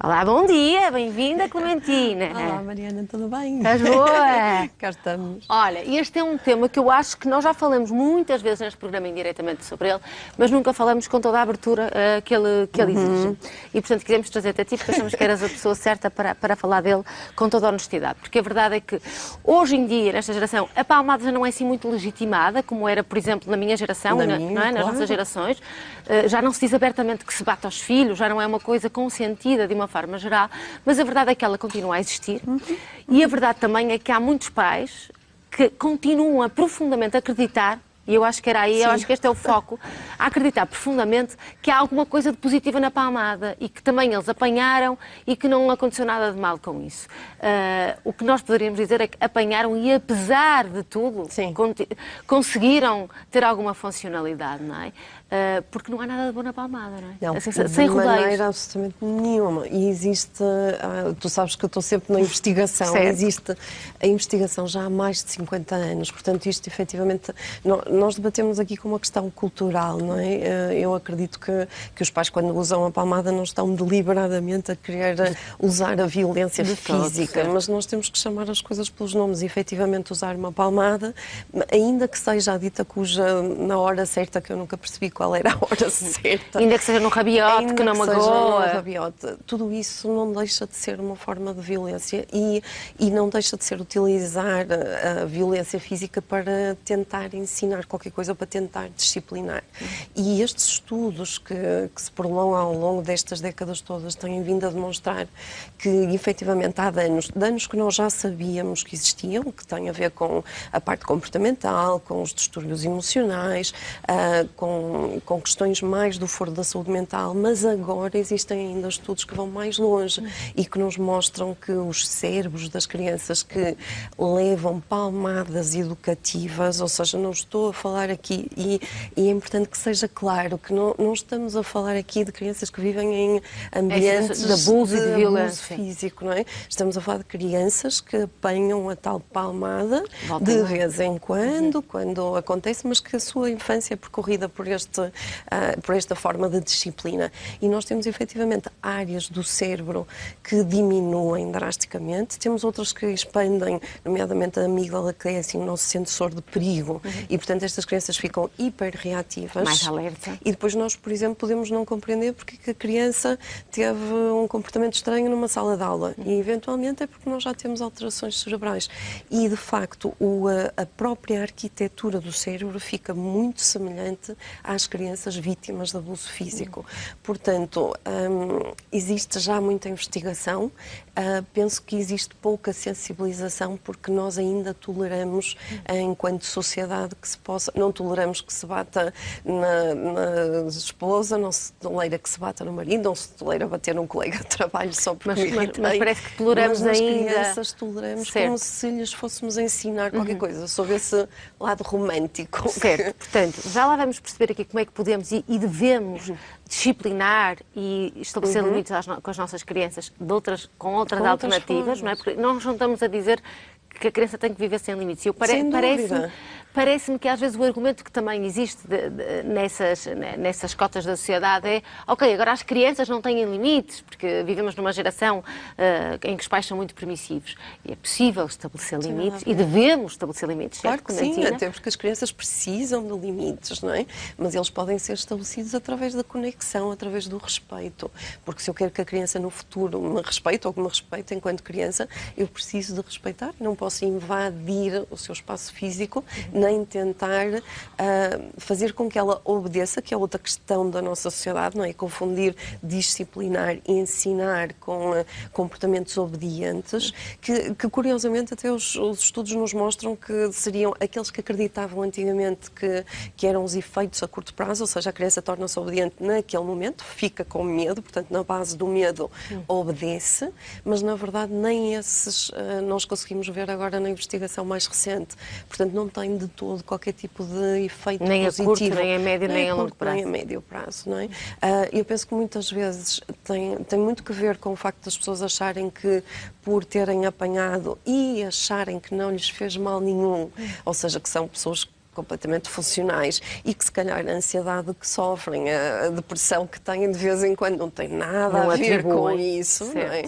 Olá, bom dia, bem-vinda, Clementina. Olá, Mariana, tudo bem? Estás boa? Cá estamos. Olha, este é um tema que eu acho que nós já falamos muitas vezes neste programa indiretamente sobre ele, mas nunca falamos com toda a abertura que ele exige. E, portanto, quisemos trazer-te a ti porque achamos que eras a pessoa certa para falar dele com toda a honestidade. Porque a verdade é que, hoje em dia, nesta geração, a palmada já não é assim muito legitimada, como era, por exemplo, na minha geração, não é? Nas nossas gerações. Já não se diz abertamente que se bate aos filhos, já não é uma coisa consentida de uma forma geral, mas a verdade é que ela continua a existir. E a verdade também é que há muitos pais que continuam a profundamente acreditar, e eu acho que era aí, eu acho que este é o foco, a acreditar profundamente que há alguma coisa de positiva na palmada e que também eles apanharam e que não aconteceu nada de mal com isso. O que nós poderíamos dizer é que apanharam e, apesar de tudo, conseguiram ter alguma funcionalidade, não é? Porque não há nada de bom na palmada, não é? Não, Assim, sem maneira absolutamente nenhuma. E existe, tu sabes que eu estou sempre na investigação, certo. Existe a investigação já há mais de 50 anos, portanto isto efetivamente, nós debatemos aqui com uma questão cultural, não é? Eu acredito que os pais quando usam a palmada não estão deliberadamente a querer usar a violência física, mas nós temos que chamar as coisas pelos nomes e efetivamente usar uma palmada, ainda que seja a dita cuja na hora certa, que eu nunca percebi qual era a hora certa. Ainda que seja no rabiote, que não magoa. Tudo isso não deixa de ser uma forma de violência e não deixa de ser utilizar a violência física para tentar ensinar qualquer coisa, para tentar disciplinar. E estes estudos que se prolongam ao longo destas décadas todas têm vindo a demonstrar que efetivamente há danos que nós já sabíamos que existiam, que têm a ver com a parte comportamental, com os distúrbios emocionais, com questões mais do foro da saúde mental, mas agora existem ainda estudos que vão mais longe e que nos mostram que os cérebros das crianças que levam palmadas educativas, ou seja, não estou a falar aqui, e é importante que seja claro que não estamos a falar aqui de crianças que vivem em ambientes de abuso e de violência físico, não é? Estamos a falar de crianças que apanham a tal palmada de vez em quando acontece, mas que a sua infância é percorrida por esta forma de disciplina. E nós temos efetivamente áreas do cérebro que diminuem drasticamente, temos outras que expandem, nomeadamente a amígdala, que é assim o nosso sensor de perigo, e portanto estas crianças ficam hiperreativas. Mais alerta. E depois nós, por exemplo, podemos não compreender porque que a criança teve um comportamento estranho numa sala de aula e eventualmente é porque nós já temos alterações cerebrais. E de facto a própria arquitetura do cérebro fica muito semelhante às crianças vítimas de abuso físico. Portanto, existe já muita investigação, penso que existe pouca sensibilização porque nós ainda toleramos, enquanto sociedade, que se possa, não toleramos que se bata na esposa, não se tolera que se bata no marido, não se tolera bater num colega de trabalho só porque mas parece que toleramos mas ainda. As crianças toleramos como se lhes fôssemos ensinar qualquer coisa, sobre esse lado romântico. Certo, portanto, já lá vamos perceber aqui como é que podemos e devemos disciplinar e estabelecer limites com as nossas crianças com outras alternativas, não é? Porque nós não estamos a dizer que a criança tem que viver sem limites. Parece-me que às vezes o argumento que também existe nessas cotas da sociedade é ok, agora as crianças não têm limites, porque vivemos numa geração em que os pais são muito permissivos. E é possível estabelecer limites e devemos estabelecer limites. Claro certo, que sim, até porque as crianças precisam de limites, não é? Mas eles podem ser estabelecidos através da conexão, através do respeito. Porque se eu quero que a criança no futuro me respeite ou que me respeite enquanto criança, eu preciso de respeitar. Não posso invadir o seu espaço físico, nem tentar fazer com que ela obedeça, que é outra questão da nossa sociedade, não é? Confundir disciplinar e ensinar com comportamentos obedientes, que curiosamente até os estudos nos mostram que seriam aqueles que acreditavam antigamente que eram os efeitos a curto prazo, ou seja, a criança torna-se obediente naquele momento, fica com medo, portanto na base do medo obedece, mas na verdade nem esses nós conseguimos ver agora na investigação mais recente. Portanto, não tem de todo qualquer tipo de efeito nem positivo. Nem a curto, nem a médio, nem a longo prazo. Nem a médio prazo, não é? Eu penso que muitas vezes tem muito que ver com o facto das pessoas acharem que por terem apanhado e acharem que não lhes fez mal nenhum, ou seja, que são pessoas completamente funcionais e que se calhar a ansiedade que sofrem, a depressão que têm de vez em quando não tem nada Não a ver com atribuem. isso, não é?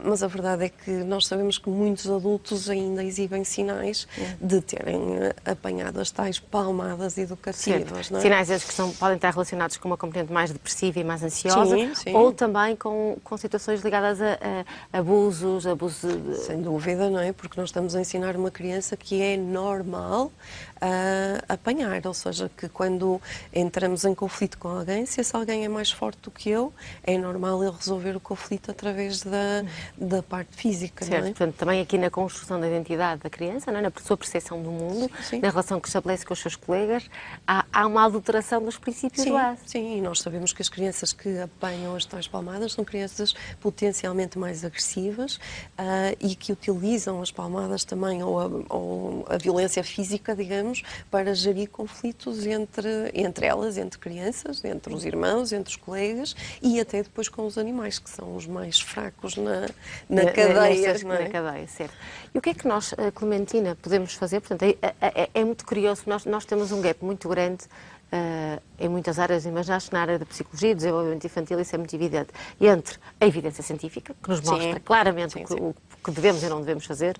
Mas a verdade é que nós sabemos que muitos adultos ainda exibem sinais de terem apanhado as tais palmadas educativas, não é? Sinais esses que podem estar relacionados com uma componente mais depressiva e mais ansiosa, Sim. ou também com situações ligadas a abusos Sem dúvida, não é? Porque nós estamos a ensinar uma criança que é normal apanhar, ou seja, que quando entramos em conflito com alguém, se esse alguém é mais forte do que eu, é normal ele resolver o conflito através da parte física, Certo, não é? portanto, também aqui na construção da identidade da criança, não é? Na sua percepção do mundo, Sim. na relação que estabelece com os seus colegas, há uma adulteração dos princípios base. Sim, e nós sabemos que as crianças que apanham as tais palmadas são crianças potencialmente mais agressivas e que utilizam as palmadas também, ou a violência física, digamos, para gerir conflitos entre elas, entre crianças, entre os irmãos, entre os colegas e até depois com os animais, que são os mais fracos na cadeia. Não é? Na cadeia, certo. E o que é que nós, Clementina, podemos fazer? Portanto, é muito curioso, nós temos um gap muito grande em muitas áreas, mas acho que na área da psicologia e do desenvolvimento infantil isso é muito evidente, entre a evidência científica, que nos mostra claramente o que devemos e não devemos fazer,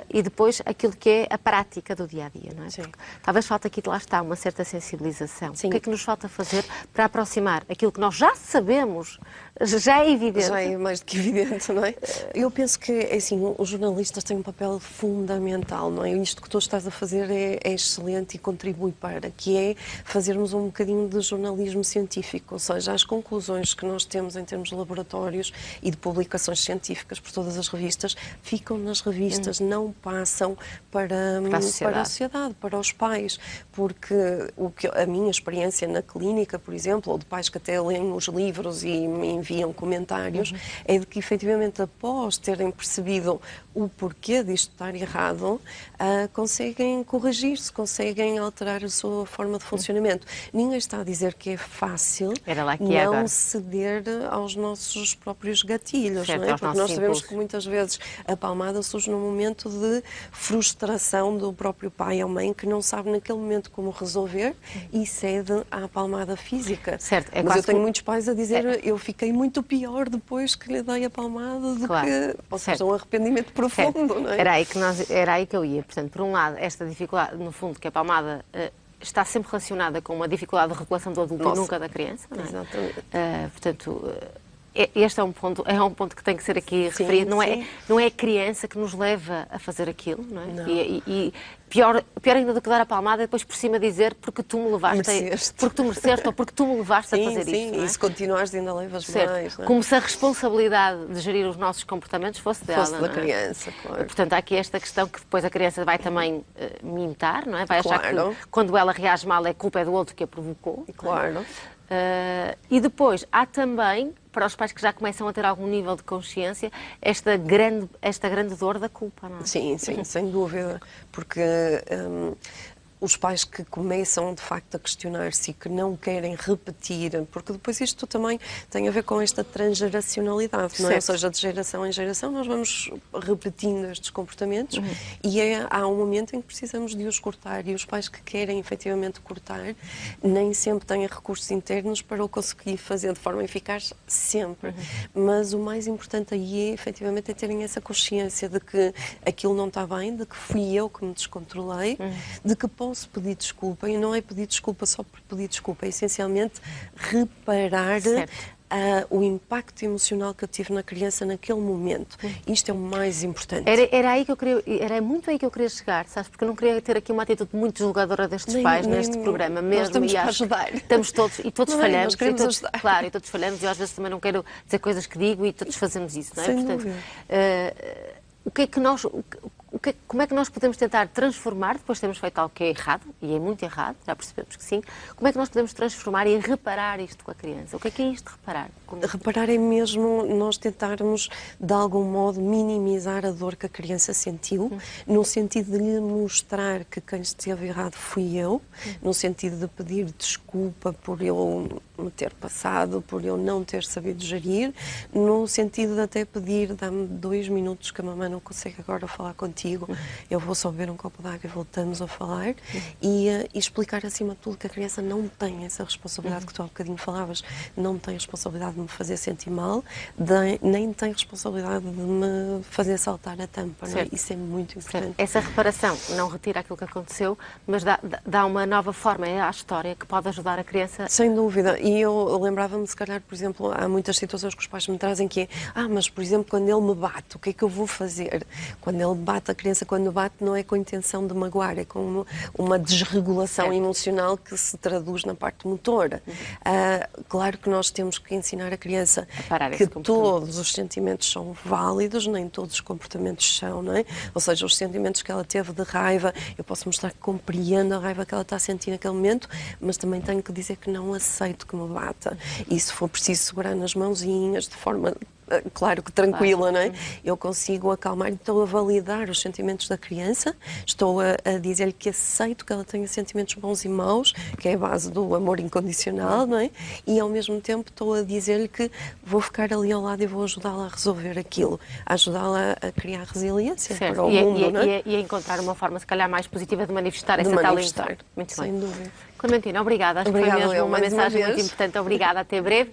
e depois aquilo que é a prática do dia-a-dia, não é? Porque talvez falte aqui, lá está, uma certa sensibilização. Sim. O que é que nos falta fazer para aproximar aquilo que nós já sabemos, já é evidente? Já é mais do que evidente, não é? Eu penso que, assim, os jornalistas têm um papel fundamental, não é? Isto que tu estás a fazer é excelente e contribui para, que é fazermos um bocadinho de jornalismo científico, ou seja, as conclusões que nós temos em termos de laboratórios e de publicações científicas por todas as revistas, ficam nas revistas, não passam para a sociedade, para os pais, porque a minha experiência na clínica, por exemplo, ou de pais que até leem os livros e me enviam comentários, é de que efetivamente após terem percebido o porquê disto estar errado, conseguem corrigir-se, conseguem alterar a sua forma de funcionamento. Ninguém está a dizer que é fácil não ceder aos nossos próprios gatilhos, certo, não é? Porque nós sabemos impulsos. que muitas vezes a palmada surge num momento de frustração do próprio pai ou mãe que não sabe naquele momento como resolver e cede à palmada física. Certo, mas eu tenho muitos pais a dizer eu fiquei muito pior depois que lhe dei a palmada do que... Ou seja, um arrependimento profundo, não é? Era aí que eu ia. Portanto, por um lado, esta dificuldade, no fundo, que a palmada está sempre relacionada com uma dificuldade de regulação do adulto e nunca da criança, não é? Exatamente. Portanto, este é um ponto que tem que ser aqui referido. Não é a criança que nos leva a fazer aquilo, não é? Não. E pior ainda do que dar a palmada é depois por cima dizer porque tu me levaste, porque tu mereceste ou porque tu me levaste a fazer isto. Não é? E se continuares ainda levas mais. Não é? Como se a responsabilidade de gerir os nossos comportamentos fosse dela. Fosse da criança, claro. Portanto, há aqui esta questão que depois a criança vai também imitar, não é? Vai achar Claro. que quando ela reage mal é culpa do outro que a provocou. Claro. E depois há também, para os pais que já começam a ter algum nível de consciência, esta grande dor da culpa, não é? Sim, sem dúvida, porque os pais que começam de facto a questionar-se e que não querem repetir, porque depois isto também tem a ver com esta transgeracionalidade, não é? Ou seja, de geração em geração nós vamos repetindo estes comportamentos e há um momento em que precisamos de os cortar e os pais que querem efetivamente cortar nem sempre têm recursos internos para o conseguir fazer de forma eficaz, sempre. Mas o mais importante aí é efetivamente terem essa consciência de que aquilo não está bem, de que fui eu que me descontrolei, de que posso pedir desculpa, e não é pedir desculpa só por pedir desculpa, é essencialmente reparar o impacto emocional que eu tive na criança naquele momento. Isto é o mais importante. Era muito aí que eu queria chegar, sabes? Porque eu não queria ter aqui uma atitude muito julgadora destes pais neste programa mesmo. Nós estamos para ajudar. Estamos todos, e todos falhamos. Nós queremos ajudar. Claro, e todos falhamos, e eu às vezes também não quero dizer coisas que digo e todos fazemos isso, não é? Sem Portanto, dúvida. Como é que nós podemos tentar transformar, depois de termos feito algo que é errado, e é muito errado, já percebemos que sim, como é que nós podemos transformar e reparar isto com a criança? O que é isto de reparar? Reparar é mesmo nós tentarmos, de algum modo, minimizar a dor que a criança sentiu, no sentido de lhe mostrar que quem esteve errado fui eu, no sentido de pedir desculpa por eu me ter passado, por eu não ter sabido gerir, no sentido de até pedir, dá-me 2 minutos que a mamãe não consegue agora falar contigo, contigo, eu vou só beber um copo de água e voltamos a falar, e explicar acima de tudo que a criança não tem essa responsabilidade que tu há bocadinho falavas, não tem responsabilidade de me fazer sentir mal, nem tem responsabilidade de me fazer saltar a tampa, não é? Isso é muito importante. Essa reparação não retira aquilo que aconteceu, mas dá uma nova forma à história que pode ajudar a criança. Sem dúvida. E eu lembrava-me, se calhar, por exemplo, há muitas situações que os pais me trazem que é, mas, por exemplo, quando ele me bate, o que é que eu vou fazer? Quando ele bate, a criança quando bate não é com a intenção de magoar, é com uma desregulação emocional que se traduz na parte motora. Claro que nós temos que ensinar a criança que todos os sentimentos são válidos, nem todos os comportamentos são, não é? Ou seja, os sentimentos que ela teve de raiva, eu posso mostrar que compreendo a raiva que ela está a sentir naquele momento, mas também tenho que dizer que não aceito que me bata. E se for preciso segurar nas mãozinhas, de forma, claro que tranquila, não é? Eu consigo acalmar e estou a validar os sentimentos da criança, estou a dizer-lhe que aceito que ela tenha sentimentos bons e maus, que é a base do amor incondicional, não é? E ao mesmo tempo estou a dizer-lhe que vou ficar ali ao lado e vou ajudá-la a resolver aquilo, a ajudá-la a criar resiliência para o mundo, não é? E a encontrar uma forma, se calhar, mais positiva de manifestar essa tal emoção. Muito sem bem. dúvida. Clementina, obrigada. Acho que foi mesmo uma mensagem muito importante. Obrigada. Até breve.